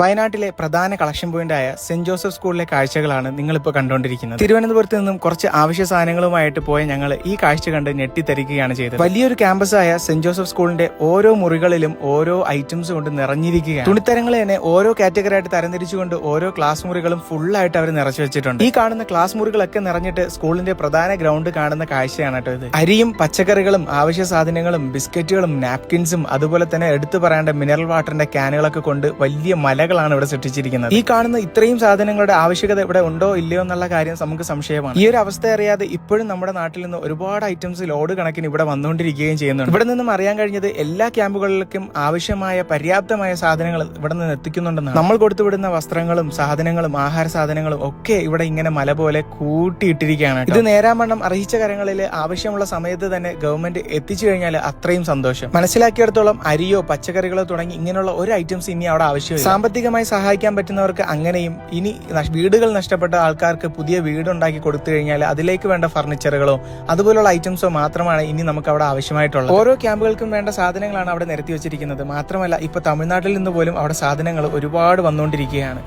വയനാട്ടിലെ പ്രധാന collection പോയിന്റായ saint Joseph സ്കൂളിലെ കാഴ്ചകളാണ് നിങ്ങളിപ്പോൾ കണ്ടുകൊണ്ടിരിക്കുന്നത്. തിരുവനന്തപുരത്ത് നിന്നും കുറച്ച് ആവശ്യ സാധനങ്ങളുമായിട്ട് പോയ ഞങ്ങൾ ഈ കാഴ്ച കണ്ട് ഞെട്ടിത്തരിക്കുകയാണ് ചെയ്തത്. വലിയൊരു ക്യാമ്പസായ സെന്റ് ജോസഫ് സ്കൂളിന്റെ ഓരോ മുറികളിലും ഓരോ ഐറ്റംസ് കൊണ്ട് നിറഞ്ഞിരിക്കുകയാണ്. തുണിത്തരങ്ങൾ തന്നെ ഓരോ കാറ്റഗറി ആയിട്ട് തരംതിരിച്ചുകൊണ്ട് ഓരോ ക്ലാസ് മുറികളും ഫുള്ളായിട്ട് അവർ നിറച്ചു വെച്ചിട്ടുണ്ട്. ഈ കാണുന്ന ക്ലാസ് മുറികളൊക്കെ നിറഞ്ഞിട്ട് സ്കൂളിന്റെ പ്രധാന ഗ്രൗണ്ട് കാണുന്ന കാഴ്ചയാണ് കേട്ടോ ഇത്. അരിയും പച്ചക്കറികളും ആവശ്യ സാധനങ്ങളും ബിസ്ക്കറ്റുകളും നാപ്കിൻസും അതുപോലെ തന്നെ എടുത്തു പറയേണ്ട മിനറൽ വാട്ടറിന്റെ ക്യാനുകളൊക്കെ കൊണ്ട് വലിയ മലകളാണ് ഇവിടെ സൃഷ്ടിച്ചിരിക്കുന്നത്. ഈ കാണുന്ന ഇത്രയും സാധനങ്ങളുടെ ആവശ്യകത ഇവിടെ ഉണ്ടോ ഇല്ലയോ എന്നുള്ള കാര്യം നമുക്ക് സംശയമാണ്. ഈ ഒരു അവസ്ഥ അറിയാതെ ഇപ്പോഴും നമ്മുടെ നാട്ടിൽ നിന്ന് ഒരുപാട് ഐറ്റംസ് ലോഡ് കണക്കിന് ഇവിടെ വന്നുകൊണ്ടിരിക്കുകയും ചെയ്യുന്നുണ്ട്. ഇവിടെ നിന്നും അറിയാൻ കഴിഞ്ഞത് എല്ലാ ക്യാമ്പുകളിലേക്കും ആവശ്യമായ പര്യാപ്തമായ സാധനങ്ങൾ ഇവിടെ നിന്ന് എത്തിക്കുന്നുണ്ടെന്നാണ്. നമ്മൾ കൊടുത്തുവിടുന്ന വസ്ത്രങ്ങളും സാധനങ്ങളും ആഹാര സാധനങ്ങളും ഒക്കെ ഇവിടെ ഇങ്ങനെ മല പോലെ കൂട്ടിയിട്ടിരിക്കുകയാണ്. ഇത് നേരാവണ്ണം അർഹിച്ച കരങ്ങളിൽ ആവശ്യമുള്ള സമയത്ത് തന്നെ ഗവൺമെന്റ് എത്തിച്ചു കഴിഞ്ഞാൽ അത്രയും സന്തോഷം. മനസ്സിലാക്കിയിടത്തോളം അരിയോ പച്ചക്കറികളോ തുടങ്ങി ഇങ്ങനെയുള്ള ഒരു ഐറ്റംസ് ഇനി അവിടെ ആവശ്യമില്ല. സാമ്പത്തികമായി സഹായിക്കാൻ പറ്റുന്നവർക്ക് അങ്ങനെയും, ഇനി വീടുകൾ നഷ്ടപ്പെട്ട ആൾക്കാർക്ക് പുതിയ വീടുണ്ടാക്കി കൊടുത്തു കഴിഞ്ഞാൽ അതിലേക്ക് വേണ്ട ഫർണിച്ചറുകളോ അതുപോലുള്ള ഐറ്റംസോ മാത്രമാണ് ഇനി നമുക്ക് അവിടെ ആവശ്യമായിട്ടുള്ളത്. ഓരോ ക്യാമ്പുകൾക്കും വേണ്ട സാധനങ്ങളാണ് അവിടെ നിരത്തി വെച്ചിരിക്കുന്നത്. മാത്രമല്ല ഇപ്പൊ തമിഴ്നാട്ടിൽ നിന്ന് പോലും അവിടെ സാധനങ്ങൾ ഒരുപാട് വന്നുകൊണ്ടിരിക്കുകയാണ്.